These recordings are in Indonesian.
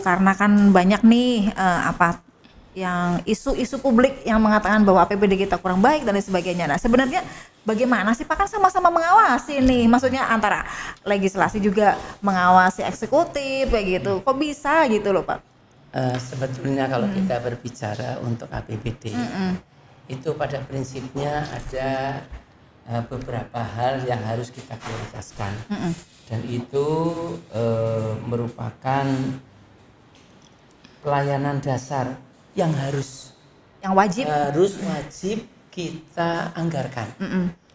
karena kan banyak nih yang isu-isu publik yang mengatakan bahwa APBD kita kurang baik dan lain sebagainya. Nah, sebenarnya bagaimana sih Pak, kan sama-sama mengawasi nih, maksudnya antara legislasi juga mengawasi eksekutif kayak gitu. Kok bisa gitu loh Pak? Sebetulnya kalau kita berbicara untuk APBD, itu pada prinsipnya ada beberapa hal yang harus kita prioritaskan, dan itu merupakan pelayanan dasar yang wajib kita anggarkan.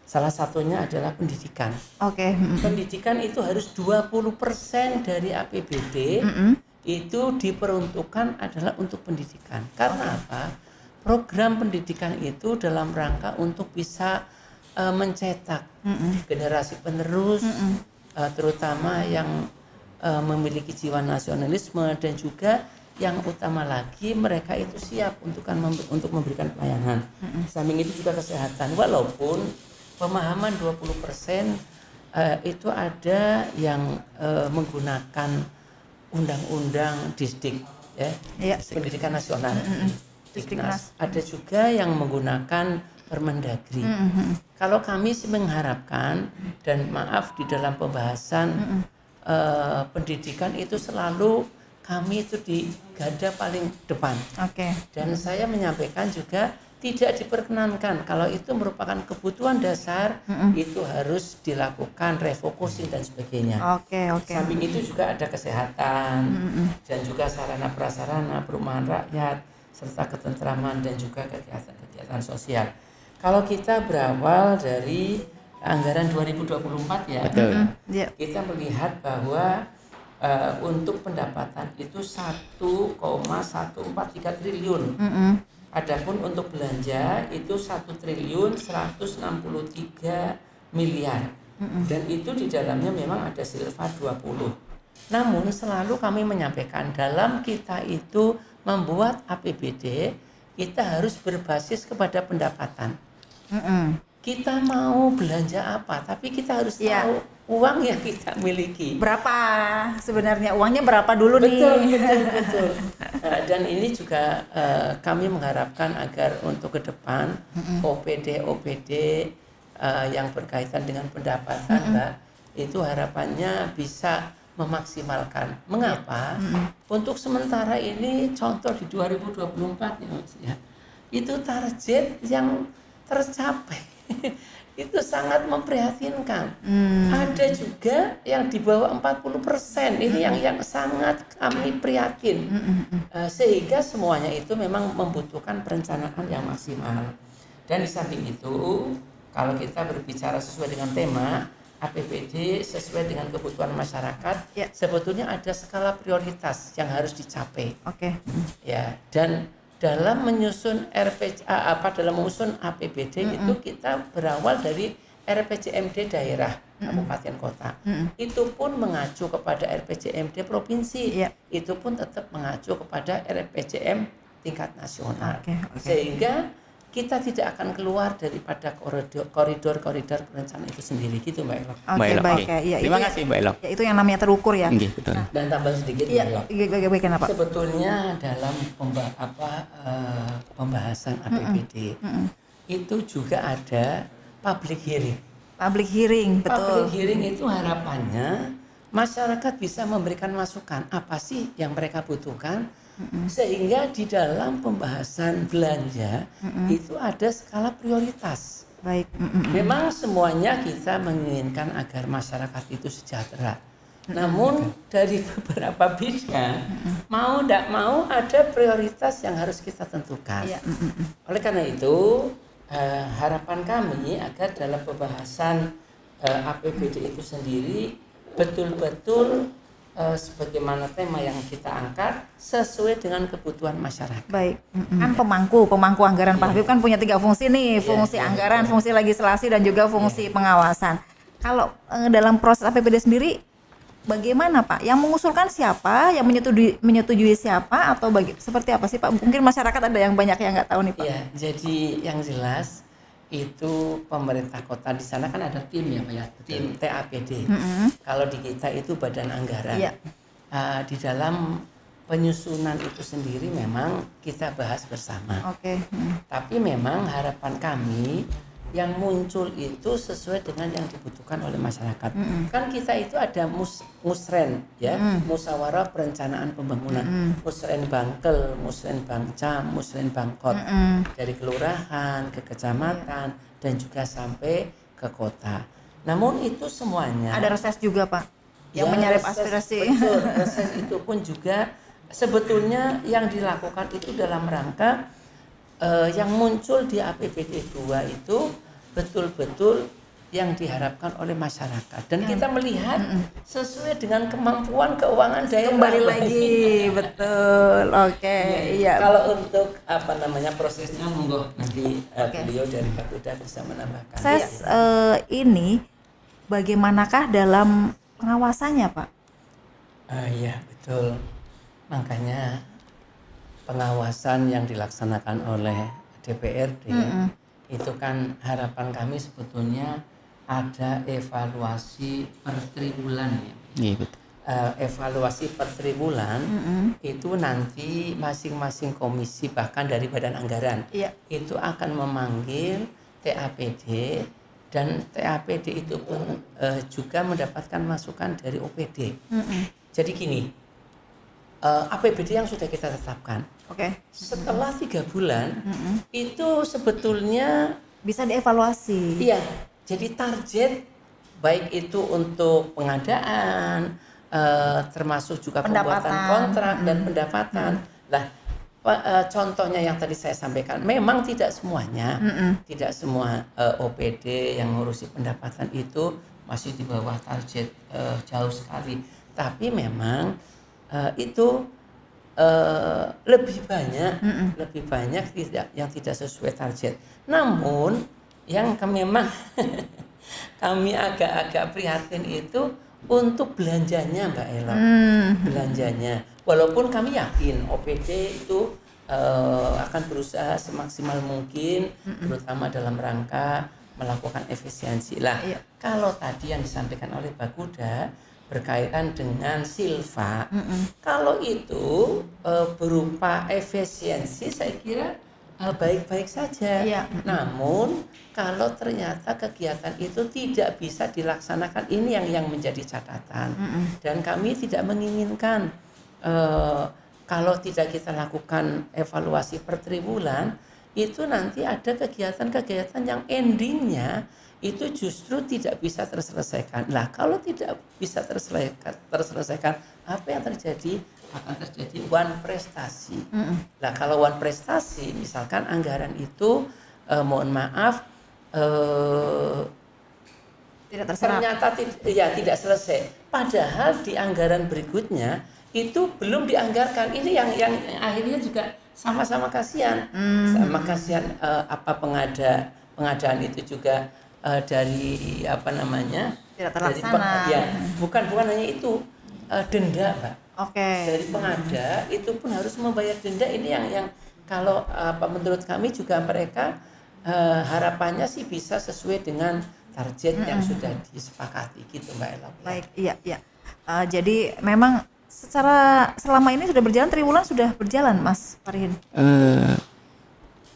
Salah satunya adalah pendidikan. Pendidikan itu harus 20% dari APBD itu diperuntukkan adalah untuk pendidikan. Karena apa? Program pendidikan itu dalam rangka untuk bisa mencetak generasi penerus, terutama yang memiliki jiwa nasionalisme, dan juga yang utama lagi mereka itu siap untuk memberikan pelayanan. Samping itu juga kesehatan, walaupun pemahaman 20% itu ada yang menggunakan undang-undang Disdik, pendidikan nasional. Diknas. Ada juga yang menggunakan Permendagri. Kalau kami sih mengharapkan, dan maaf di dalam pembahasan pendidikan itu selalu kami itu di garda paling depan. Dan saya menyampaikan juga tidak diperkenankan kalau itu merupakan kebutuhan dasar, itu harus dilakukan refocusing dan sebagainya. Samping itu juga ada kesehatan, dan juga sarana prasarana perumahan rakyat, serta ketentraman dan juga kegiatan sosial. Kalau kita berawal dari anggaran 2024 kita melihat bahwa untuk pendapatan itu 1,143 triliun. Adapun untuk belanja itu 1.163 miliar. Dan itu di dalamnya memang ada silva 20. Namun selalu kami menyampaikan, dalam kita itu membuat APBD, kita harus berbasis kepada pendapatan. Kita mau belanja apa, tapi kita harus tahu uang yang kita miliki. Berapa sebenarnya uangnya, berapa dulu nih? Betul. Dan ini juga kami mengharapkan agar untuk ke depan OPD yang berkaitan dengan pendapatan, Mbak, itu harapannya bisa memaksimalkan. Mengapa? Untuk sementara ini, contoh di 2024 itu target yang tercapai itu sangat memprihatinkan. Ada juga yang di bawah 40%. Ini yang sangat kami prihatin. Sehingga semuanya itu memang membutuhkan perencanaan yang maksimal. Dan di samping itu, kalau kita berbicara sesuai dengan tema APBD sesuai dengan kebutuhan masyarakat, sebetulnya ada skala prioritas yang harus dicapai. Dan dalam menyusun dalam menyusun APBD itu kita berawal dari RPJMD daerah, kabupaten kota. Itu pun mengacu kepada RPJMD provinsi. Itu pun tetap mengacu kepada RPJM tingkat nasional. Sehingga kita tidak akan keluar daripada koridor perencanaan itu sendiri, gitu Mbak Elo. Terima kasih Mbak Elo. Itu yang namanya terukur ya. Betul. Dan tambah sedikit Mbak Elo. Sebetulnya dalam pembahasan APBD itu juga ada public hearing. Betul. Public hearing itu harapannya masyarakat bisa memberikan masukan apa sih yang mereka butuhkan, sehingga di dalam pembahasan belanja itu ada skala prioritas. Memang semuanya kita menginginkan agar masyarakat itu sejahtera. Namun dari beberapa bidang, mau tidak mau ada prioritas yang harus kita tentukan. Oleh karena itu, harapan kami agar dalam pembahasan APBD itu sendiri betul-betul sebagaimana tema yang kita angkat sesuai dengan kebutuhan masyarakat. Kan pemangku anggaran Pak Habib kan punya 3 fungsi nih, fungsi anggaran, fungsi legislasi, dan juga fungsi pengawasan. Kalau dalam proses APBD sendiri bagaimana Pak? Yang mengusulkan siapa? Yang menyetujui siapa? Atau seperti apa sih Pak? Mungkin masyarakat ada yang banyak yang nggak tahu nih Pak. Jadi yang jelas itu pemerintah kota, di sana kan ada tim ya Pak ya, tim TAPD. Kalau di kita itu badan anggaran. Di dalam penyusunan itu sendiri memang kita bahas bersama. Tapi memang harapan kami yang muncul itu sesuai dengan yang dibutuhkan oleh masyarakat. Kan kita itu ada musren ya, musyawarah perencanaan pembangunan, musren Bangkel, musren Bangcam, musren Bangkot, dari kelurahan ke kecamatan dan juga sampai ke kota. Namun itu semuanya ada reses juga Pak yang menyerap aspirasi. Betul, reses itu pun juga sebetulnya yang dilakukan itu dalam rangka yang muncul di APBD 2 itu betul-betul yang diharapkan oleh masyarakat dan kita melihat sesuai dengan kemampuan keuangan daerah. Kembali lagi betul. Iya. Kalau untuk prosesnya monggo nanti beliau dari Kapolda bisa menambahkan. Ini bagaimanakah dalam pengawasannya Pak? Iya betul. Makanya pengawasan yang dilaksanakan oleh DPRD itu kan harapan kami sebetulnya ada evaluasi per triwulan ya. Iya betul. Evaluasi per triwulan itu nanti masing-masing komisi bahkan dari badan anggaran itu akan memanggil TAPD dan TAPD itu pun juga mendapatkan masukan dari OPD. Jadi gini, APBD yang sudah kita tetapkan. Setelah 3 bulan itu sebetulnya bisa dievaluasi. Iya. Jadi target baik itu untuk pengadaan, termasuk juga pembuatan kontrak dan pendapatan. Lah, contohnya yang tadi saya sampaikan, memang tidak semuanya, tidak semua OPD yang ngurusi pendapatan itu masih di bawah target jauh sekali. Tapi memang itu lebih banyak yang tidak sesuai target. Namun yang memang kami agak-agak prihatin itu untuk belanjanya Mbak Ella. Belanjanya. Walaupun kami yakin OPD itu akan berusaha semaksimal mungkin, terutama dalam rangka melakukan efisiensi. Lah, kalau tadi yang disampaikan oleh Pak Kuda berkaitan dengan silva, kalau itu berupa efisiensi saya kira baik-baik saja. Namun kalau ternyata kegiatan itu tidak bisa dilaksanakan, ini yang menjadi catatan. Dan kami tidak menginginkan kalau tidak kita lakukan evaluasi per triwulan, itu nanti ada kegiatan-kegiatan yang endingnya itu justru tidak bisa terselesaikan. Nah, kalau tidak bisa terselesaikan, apa yang terjadi? Akan terjadi one prestasi. Nah, kalau one prestasi, misalkan anggaran itu mohon maaf ternyata tidak selesai. Padahal di anggaran berikutnya itu belum dianggarkan. Ini yang akhirnya juga sama-sama kasihan. Sama kasihan pengadaan itu juga dari tidak terlaksana. Bukan hanya itu, denda Pak. Dari pengada itu pun harus membayar denda. Ini yang kalau menurut kami juga mereka harapannya sih bisa sesuai dengan target yang sudah disepakati gitu Mbak Ella. Baik, iya. Jadi memang selama ini sudah berjalan, triwulan sudah berjalan Mas Farihin.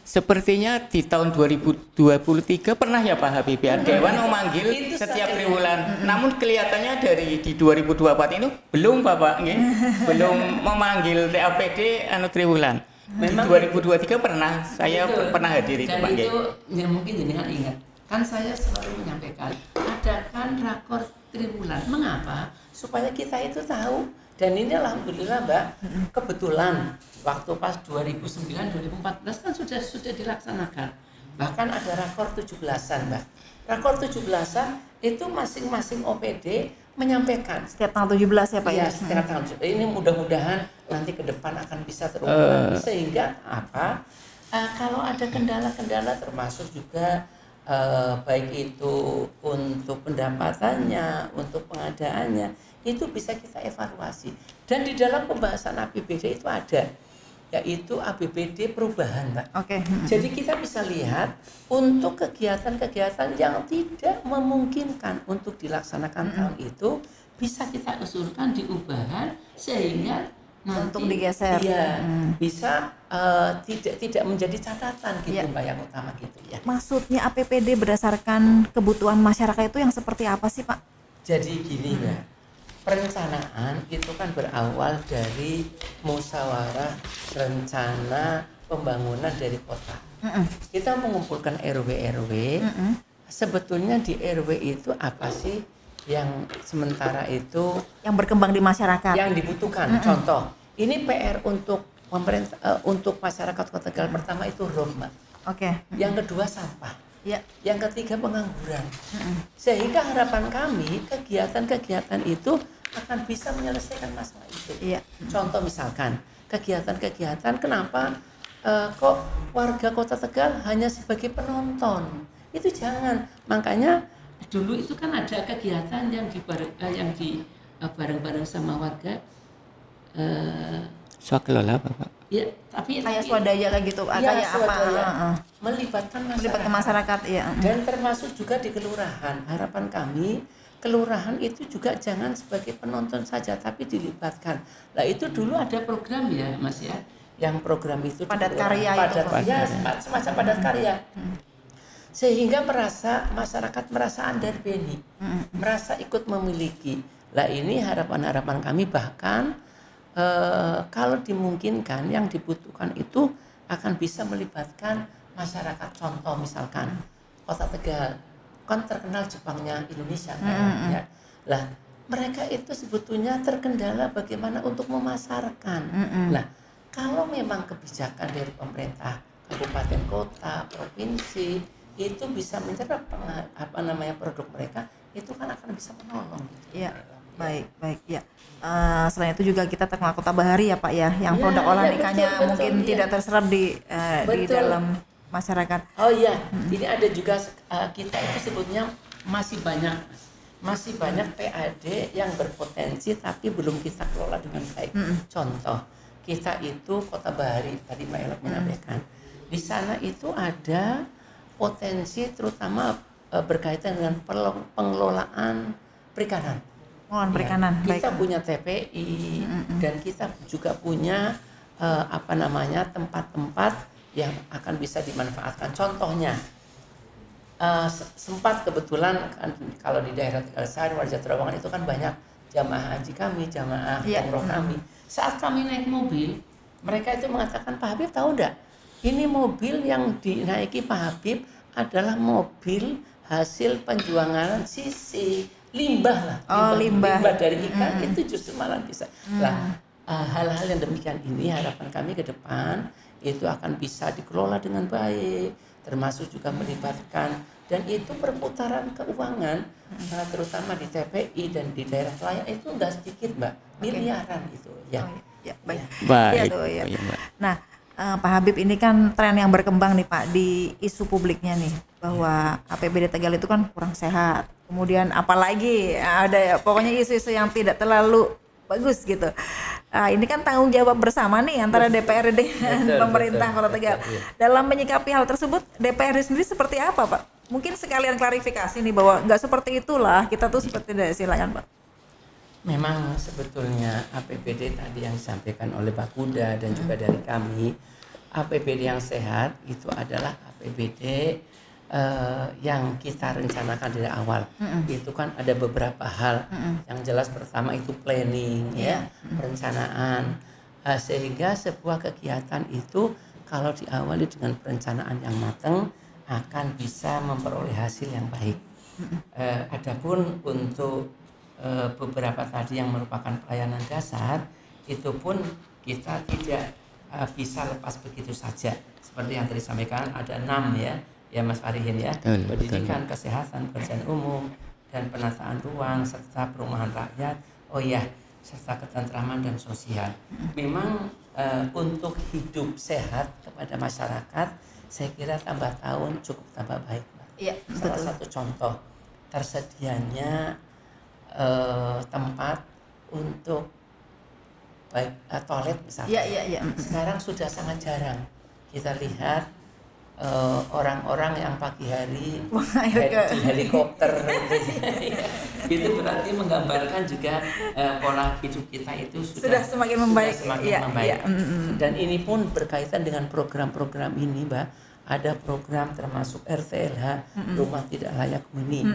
Sepertinya di tahun 2023 pernah ya Pak Habibie Dewan memanggil setiap triwulan. Namun kelihatannya di 2024 ini belum Bapak, belum memanggil TAPD triwulan. Memang 2023 pernah, saya pernah hadir itu Pak. Dan itu ya mungkin jenengan ingat. Kan saya selalu menyampaikan, adakan rakor triwulan. Mengapa? Supaya kita itu tahu. Dan ini alhamdulillah Mbak, kebetulan waktu pas 2009-2014 kan sudah dilaksanakan. Bahkan ada rakor 17-an Mbak. Rakor 17-an itu masing-masing OPD menyampaikan. Setiap tanggal 17 ya Pak ya? Setiap tanggal 17. Ini mudah-mudahan nanti ke depan akan bisa terulang. Sehingga kalau ada kendala-kendala termasuk juga baik itu untuk pendapatannya, untuk pengadaannya, itu bisa kita evaluasi. Dan di dalam pembahasan APBD itu ada, yaitu APBD perubahan Pak. Jadi kita bisa lihat untuk kegiatan-kegiatan yang tidak memungkinkan untuk dilaksanakan tahun itu, bisa kita usulkan diubahan sehingga untuk digeser. Iya, bisa tidak menjadi catatan gitu Mbak, yang utama gitu ya. Maksudnya APBD berdasarkan kebutuhan masyarakat itu yang seperti apa sih Pak? Jadi gini Mbak, perencanaan itu kan berawal dari musyawarah rencana pembangunan dari kota. Kita mengumpulkan RW-RW, sebetulnya di RW itu apa sih yang sementara itu yang berkembang di masyarakat, yang dibutuhkan. Contoh, ini PR untuk pemerintah, untuk masyarakat Kota Tegal. Pertama itu rumah. Yang kedua sampah. Yang ketiga pengangguran. Sehingga harapan kami kegiatan-kegiatan itu akan bisa menyelesaikan masalah itu. Contoh misalkan kegiatan-kegiatan, kenapa kok warga Kota Tegal hanya sebagai penonton? Itu jangan. Makanya dulu itu kan ada kegiatan yang bareng-bareng sama warga. Swakelola Bapak. Ya, tapi kayak swadaya kayak gitu, kayak apa? Melibatkan masyarakat, ya. Dan termasuk juga di kelurahan. Harapan kami kelurahan itu juga jangan sebagai penonton saja, tapi dilibatkan. Nah itu dulu ada program ya Mas ya, yang program itu padat karya itu. Semacam padat karya. Sehingga masyarakat merasa underbeni, merasa ikut memiliki. Lah ini harapan-harapan kami, bahkan kalau dimungkinkan yang dibutuhkan itu akan bisa melibatkan masyarakat. Contoh misalkan Kota Tegal kan terkenal Jepangnya Indonesia kan, ya. Lah mereka itu sebetulnya terkendala bagaimana untuk memasarkan. Nah kalau memang kebijakan dari pemerintah kabupaten, kota, provinsi itu bisa menyerap produk mereka, itu kan akan bisa menolong gitu. Iya, baik ya. Selain itu juga kita terkenal Kota Bahari ya Pak ya, yang produk olahan ikannya mungkin tidak terserap di dalam masyarakat. Oh iya, ini ada juga kita itu sebutnya masih banyak PAD yang berpotensi tapi belum kita kelola dengan baik. Contoh, kita itu Kota Bahari tadi Mbak Elok menyampaikan. Di sana itu ada potensi terutama berkaitan dengan pengelolaan perikanan. Kita punya TPI dan kita juga punya tempat-tempat yang akan bisa dimanfaatkan. Contohnya sempat kebetulan kan, kalau di daerah Tegal Sari, Warja Trawangan itu kan banyak jamaah haji kami, jamaah umroh kami. Saat kami naik mobil, mereka itu mengatakan, Pak Habib tahu enggak? Ini mobil yang dinaiki Pak Habib adalah mobil hasil penjuangan sisi limbah lah. Limbah dari ikan itu justru malah bisa. Nah, hal-hal yang demikian ini harapan kami ke depan itu akan bisa dikelola dengan baik, termasuk juga melibatkan, dan itu perputaran keuangan terutama di TPI dan di daerah lain itu enggak sedikit Mbak, miliaran itu ya. Baik. Baik. Nah, Pak Habib, ini kan tren yang berkembang nih Pak di isu publiknya nih, bahwa APBD Tegal itu kan kurang sehat. Kemudian apalagi ada pokoknya isu-isu yang tidak terlalu bagus gitu. Ini kan tanggung jawab bersama nih antara DPRD dan pemerintah Kota Tegal. Dalam menyikapi hal tersebut, DPRD sendiri seperti apa Pak? Mungkin sekalian klarifikasi nih bahwa nggak seperti itulah, kita tuh seperti itu, silakan Pak. Memang sebetulnya APBD tadi yang disampaikan oleh Pak Kuda dan juga dari kami, APBD yang sehat itu adalah APBD yang kita rencanakan dari awal. Itu kan ada beberapa hal. Yang jelas pertama itu planning, perencanaan, sehingga sebuah kegiatan itu kalau diawali dengan perencanaan yang matang akan bisa memperoleh hasil yang baik. Adapun untuk beberapa tadi yang merupakan pelayanan dasar, itu pun kita tidak bisa lepas begitu saja. Seperti yang tadi disampaikan ada 6 ya Mas Farihin ya. Pendidikan, kesehatan, pekerjaan umum, dan penataan ruang serta perumahan rakyat. Oh ya, serta ketentraman dan sosial. Memang untuk hidup sehat kepada masyarakat, saya kira tambah tahun cukup tambah baik. Iya, salah satu contoh tersedianya tempat untuk baik toilet misalnya. Iya. Sekarang sudah sangat jarang kita lihat orang-orang yang pagi hari ke di helikopter itu berarti menggambarkan juga pola hidup kita itu sudah semakin membaik. Membaik. Dan ini pun berkaitan dengan program-program ini, Mbak. Ada program termasuk RTLH, Rumah Tidak Layak Huni.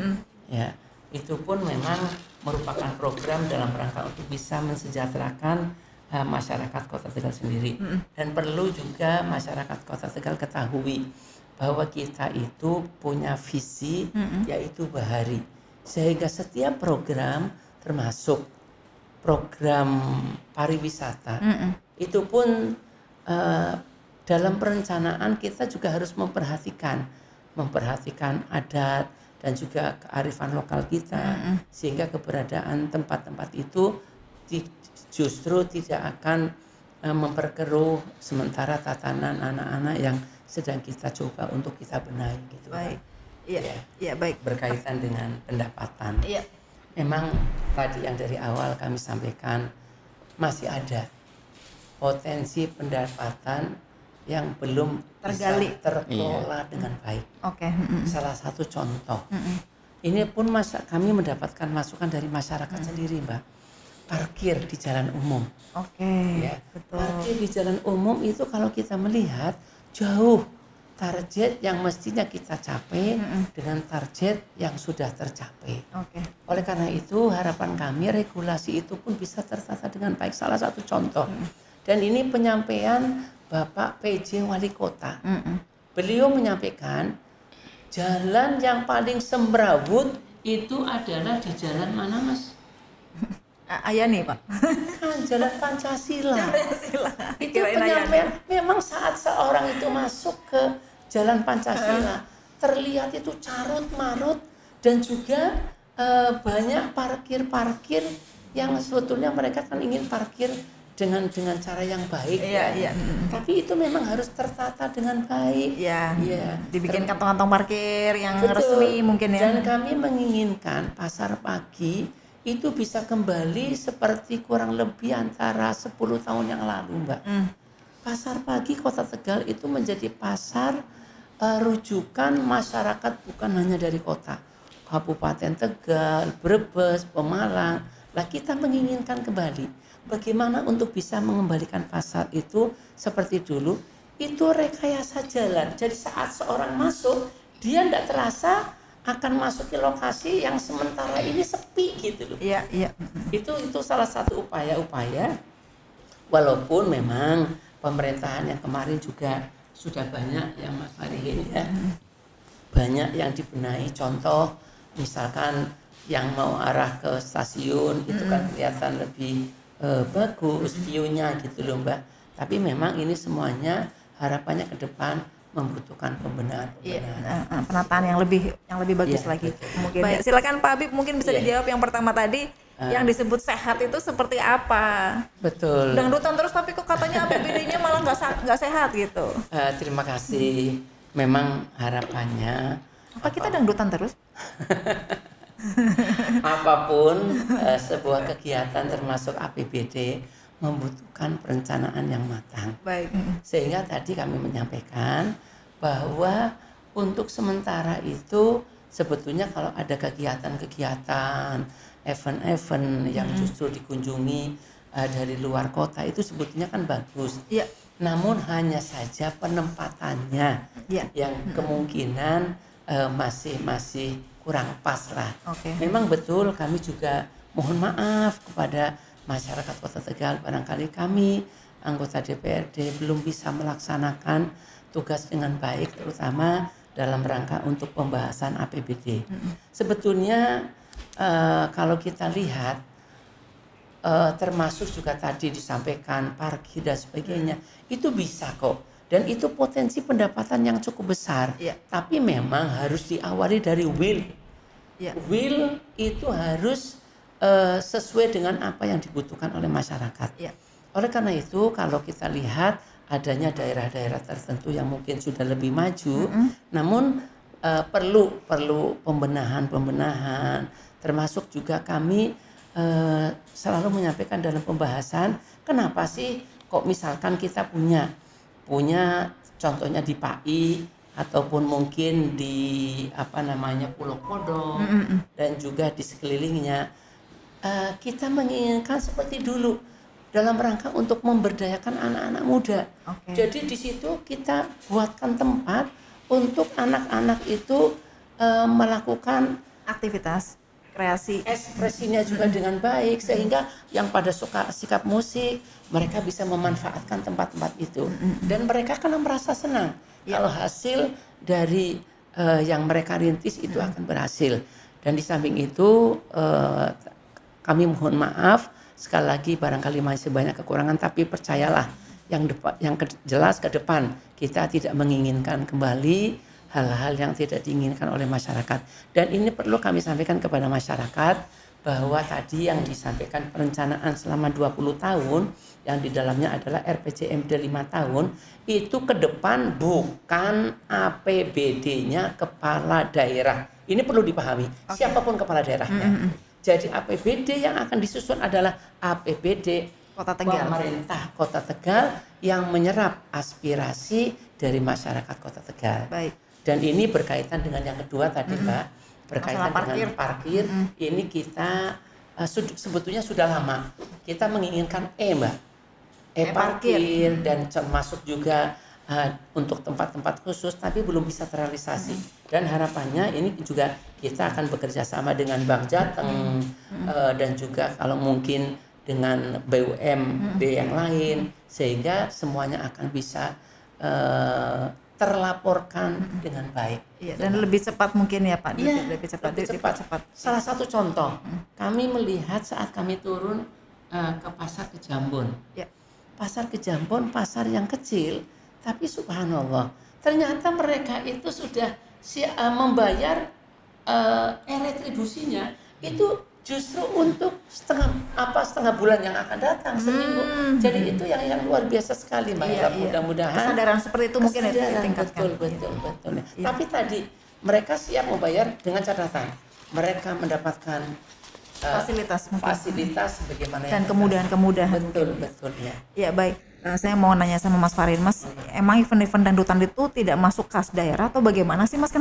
Ya, itu pun memang merupakan program dalam rangka untuk bisa mensejahterakan masyarakat Kota Tegal sendiri. Dan perlu juga masyarakat Kota Tegal ketahui bahwa kita itu punya visi yaitu Bahari, sehingga setiap program termasuk program pariwisata itu pun dalam perencanaan kita juga harus memperhatikan adat dan juga kearifan lokal kita, sehingga keberadaan tempat-tempat itu justru tidak akan memperkeruh sementara tatanan anak-anak yang sedang kita coba untuk kita benahi gitu. Baik. Iya, baik. Berkaitan dengan pendapatan. Iya. Memang tadi yang dari awal kami sampaikan masih ada potensi pendapatan yang belum tergali, bisa terkelola dengan baik. Oke. Salah satu contoh. Ini pun kami mendapatkan masukan dari masyarakat sendiri, Mbak. Parkir di jalan umum. Oke. Ya. Betul. Parkir di jalan umum itu kalau kita melihat jauh target yang mestinya kita capai dengan target yang sudah tercapai. Oke. Oleh karena itu harapan kami regulasi itu pun bisa tertata dengan baik. Salah satu contoh. Dan ini penyampaian Bapak PJ Wali Kota. Beliau menyampaikan jalan yang paling semrawut itu adalah di jalan mana, Mas? Ayani, Pak. Jalan Pancasila. Itu penyampaian. Memang saat seorang itu masuk ke jalan Pancasila terlihat itu carut marut dan juga banyak parkir yang sebetulnya mereka kan ingin parkir dengan cara yang baik. Iya. Tapi itu memang harus tertata dengan baik. Iya. Dibikin kantong-kantong parkir yang resmi mungkin ya. Dan kami menginginkan pasar pagi itu bisa kembali seperti kurang lebih antara 10 tahun yang lalu, Mbak. Pasar pagi Kota Tegal itu menjadi pasar rujukan masyarakat bukan hanya dari kota. Kabupaten Tegal, Brebes, Pemalang. Lah kita menginginkan kembali bagaimana untuk bisa mengembalikan pasar itu seperti dulu. Itu rekayasa jalan. Jadi saat seorang masuk, dia tidak terasa akan masuk ke lokasi yang sementara ini sepi gitu loh. Iya. Itu salah satu upaya-upaya. Walaupun memang pemerintahan yang kemarin juga sudah banyak yang Mas Farihin ya. Banyak yang dibenahi, contoh misalkan yang mau arah ke stasiun itu kan kelihatan lebih bagus view-nya gitu loh, Mbak. Tapi memang ini semuanya harapannya ke depan membutuhkan pembenahan. Penataan yang lebih bagus lagi. Mungkin. Baik, silakan Pak Habib mungkin bisa dijawab yang pertama tadi yang disebut sehat itu seperti apa? Betul. Dangdutan terus tapi kok katanya APBD-nya malah nggak sehat gitu. Terima kasih. Memang harapannya. Apa kita dangdutan terus? Apapun sebuah kegiatan termasuk APBD membutuhkan perencanaan yang matang. Baik. Sehingga tadi kami menyampaikan bahwa untuk sementara itu sebetulnya kalau ada kegiatan-kegiatan, event-event yang justru dikunjungi dari luar kota itu sebetulnya kan bagus. Iya. Namun hanya saja penempatannya yang kemungkinan masih kurang pas lah. Memang betul kami juga mohon maaf kepada masyarakat Kota Tegal, barangkali kami anggota DPRD belum bisa melaksanakan tugas dengan baik, terutama dalam rangka untuk pembahasan APBD. Sebetulnya kalau kita lihat termasuk juga tadi disampaikan parkir dan sebagainya, itu bisa kok. Dan itu potensi pendapatan yang cukup besar. Tapi memang harus diawali dari will. Will itu harus sesuai dengan apa yang dibutuhkan oleh masyarakat. Oleh karena itu kalau kita lihat adanya daerah-daerah tertentu yang mungkin sudah lebih maju, namun perlu pembenahan, termasuk juga kami selalu menyampaikan dalam pembahasan, kenapa sih kok misalkan kita punya contohnya di PAI ataupun mungkin di Pulau Kodong dan juga di sekelilingnya, kita menginginkan seperti dulu dalam rangka untuk memberdayakan anak-anak muda. Jadi di situ kita buatkan tempat untuk anak-anak itu melakukan aktivitas kreasi, ekspresinya juga dengan baik, sehingga yang pada suka sikap musik mereka bisa memanfaatkan tempat-tempat itu dan mereka akan merasa senang kalau hasil dari yang mereka rintis itu akan berhasil. Dan di samping itu kami mohon maaf sekali lagi barangkali masih banyak kekurangan, tapi percayalah jelas ke depan kita tidak menginginkan kembali hal-hal yang tidak diinginkan oleh masyarakat. Dan ini perlu kami sampaikan kepada masyarakat bahwa tadi yang disampaikan perencanaan selama 20 tahun yang di dalamnya adalah RPJMD 5 tahun itu ke depan bukan APBD-nya kepala daerah. Ini perlu dipahami, siapapun kepala daerahnya. Jadi APBD yang akan disusun adalah APBD Kota Tegal, pemerintah Kota Tegal yang menyerap aspirasi dari masyarakat Kota Tegal. Baik. Dan ini berkaitan dengan yang kedua tadi Mbak, berkaitan dengan parkir. Ini kita sebetulnya sudah lama kita menginginkan Mbak, parkir dan termasuk juga untuk tempat-tempat khusus, tapi belum bisa terrealisasi. Dan harapannya ini juga kita akan bekerja sama dengan Bank Jateng dan juga kalau mungkin dengan BUMD yang lain, sehingga semuanya akan bisa terlaporkan dengan baik. Iya, dan lebih cepat mungkin ya Pak. Iya, lebih cepat. Salah satu contoh, kami melihat saat kami turun ke pasar Kejambon. Ya. Pasar Kejambon, pasar yang kecil, tapi subhanallah, ternyata mereka itu sudah membayar retribusinya itu justru untuk setengah bulan yang akan datang, seminggu. Jadi itu yang luar biasa sekali, Mbak. Iya. Mudah-mudahan kesadaran seperti itu mungkin ya ditingkatkan. Betul. Iya. Tapi tadi mereka siap membayar dengan catatan mereka mendapatkan fasilitas bagaimana dan kemudahan. Betul ya. Ya, baik. Saya mau nanya sama Mas Farid, Mas, emang event-event dangdutan itu tidak masuk kas daerah atau bagaimana sih, Mas?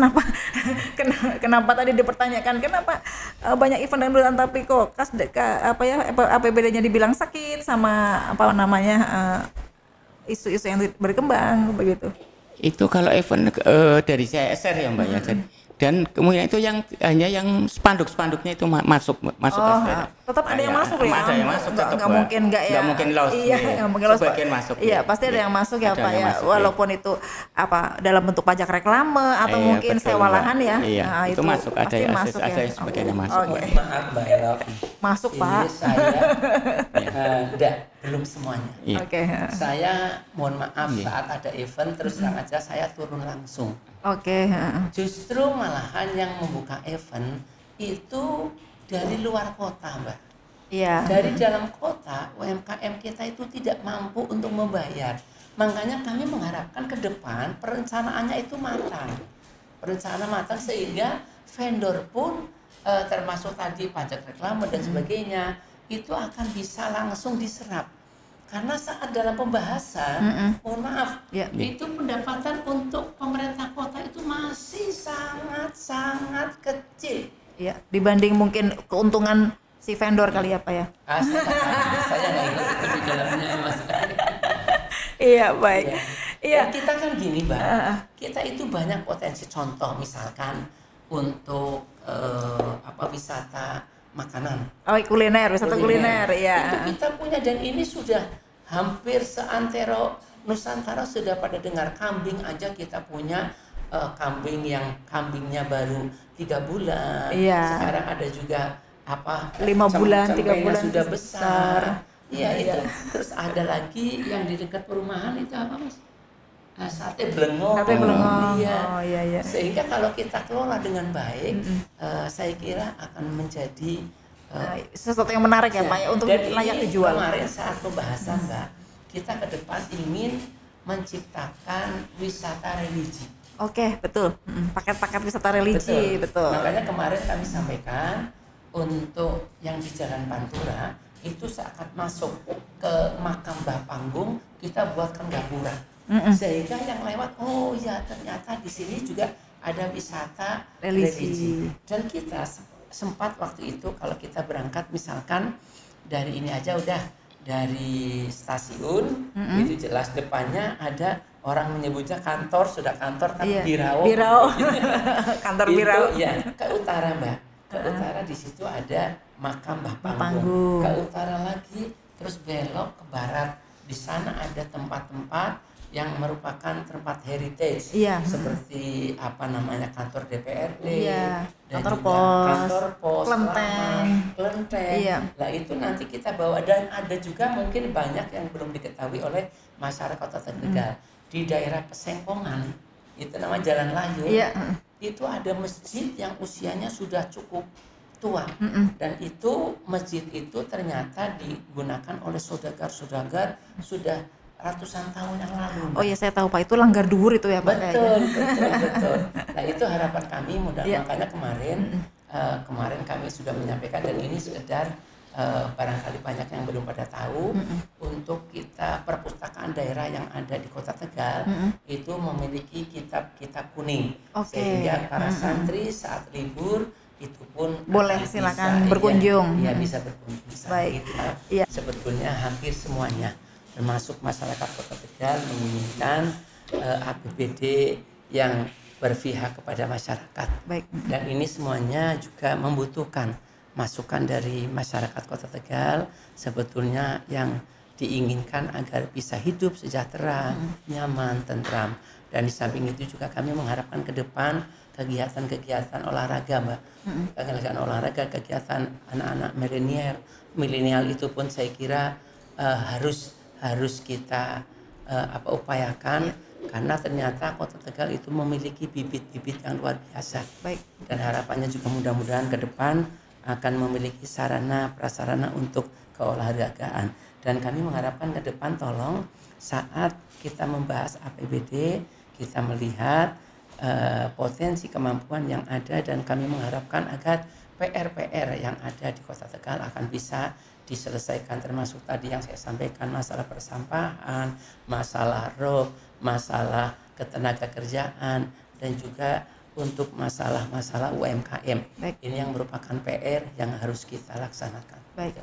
Kenapa tadi dipertanyakan kenapa banyak event dangdutan tapi kok APBD-nya dibilang sakit sama isu-isu yang berkembang begitu? Itu kalau event dari CSR ya Mbak ya. Dan kemudian itu hanya yang spanduknya itu masuk kas daerah. Tetap ada yang masuk ya. Ada yang masuk, nggak mungkin nggak ya. Nggak mungkin loss. Iya, nggak mungkin loss. Sebagian masuk. Iya, pasti ada yang masuk ya Pak ya. Walaupun itu dalam bentuk pajak reklame atau mungkin sewa lahan ya. Iya, itu masuk, ada sebagian yang masuk. Maaf Mbak Elo. Masuk Pak. Saya belum semuanya. Oke. Saya mohon maaf saat ada event terus terang aja saya turun langsung. Oke. Justru malahan yang membuka event itu dari luar kota, Mbak. Iya. Dari dalam kota UMKM kita itu tidak mampu untuk membayar. Makanya kami mengharapkan ke depan perencanaannya itu matang. Sehingga vendor pun termasuk tadi pajak reklame dan sebagainya itu akan bisa langsung diserap. Karena saat dalam pembahasan, mohon maaf, itu pendapatan untuk pemerintah kota itu masih sangat kecil. Ya, dibanding mungkin keuntungan si vendor kali ya Pak ya. Saya nggak ikut di dalamnya Mas. Iya, baik. Iya. Kita kan gini, Mbak. Kita itu banyak potensi, contoh misalkan untuk wisata makanan. Wisata kuliner ya. Itu kita punya dan ini sudah hampir seantero Nusantara sudah pada dengar. Kambing aja kita punya kambing yang kambingnya baru 3 bulan. Iya. Sekarang ada juga 5 bulan, 3 bulan sudah besar. Iya itu. Terus ada lagi yang di dekat perumahan itu apa Mas? Sate blengong. Iya. Oh, iya. Sehingga kalau kita kelola dengan baik, saya kira akan menjadi sesuatu yang menarik ya Pak ya untuk layak dijual. Kemarin saat pembahasan Mbak, kita ke depan ingin menciptakan wisata religi. Oke, betul. Paket-paket wisata religi, betul. Makanya kemarin kami sampaikan untuk yang di Jalan Pantura itu saat masuk ke makam Mbah Panggung kita buatkan gapura. sehingga yang lewat, oh ya ternyata di sini juga ada wisata religi. Dan kita sempat waktu itu kalau kita berangkat misalkan dari ini aja udah dari stasiun itu jelas depannya ada orang menyebutnya kantor, sudah kantor kan Birao. Kantor Birao. Ya, ke utara Mbak. Ke utara di situ ada makam Mbah Panggung. Ke utara lagi terus belok ke barat. Di sana ada tempat-tempat yang merupakan tempat heritage seperti apa namanya kantor DPRD, dan kantor pos, Kelenteng. Nah itu nanti kita bawa, dan ada juga mungkin banyak yang belum diketahui oleh masyarakat Kota Tegal. Di daerah Pesengkongan itu nama Jalan Layun, itu ada masjid yang usianya sudah cukup tua, dan itu masjid itu ternyata digunakan oleh saudagar sudah ratusan tahun yang lalu. Oh iya saya tahu Pak, itu Langgar Duwur itu ya Pak. Betul. Nah itu harapan kami makanya kemarin kami sudah menyampaikan, dan ini sekedar barangkali banyak yang belum pada tahu, untuk kita perpustakaan daerah yang ada di Kota Tegal itu memiliki kitab-kitab kuning, sehingga para santri saat libur itu pun boleh silakan berkunjung. Bisa berkunjung. Baik. Sebetulnya hampir semuanya termasuk masyarakat Kota Tegal menginginkan APBD yang berpihak kepada masyarakat. Baik. Dan ini semuanya juga membutuhkan masukan dari masyarakat Kota Tegal, sebetulnya yang diinginkan agar bisa hidup sejahtera, nyaman, tentram. Dan di samping itu juga kami mengharapkan ke depan kegiatan-kegiatan olahraga Mbak. Kegiatan olahraga, kegiatan anak-anak milenial itu pun saya kira harus kita upayakan, karena ternyata Kota Tegal itu memiliki bibit-bibit yang luar biasa. Baik. Dan harapannya juga mudah-mudahan ke depan akan memiliki sarana prasarana untuk keolahragaan. Dan kami mengharapkan ke depan tolong saat kita membahas APBD, kita melihat potensi kemampuan yang ada, dan kami mengharapkan agar PR-PR yang ada di Kota Tegal akan bisa diselesaikan, termasuk tadi yang saya sampaikan, masalah persampahan, masalah rob, masalah ketenaga kerjaan, dan juga untuk masalah-masalah UMKM. Baik. Ini yang merupakan PR yang harus kita laksanakan. Baik.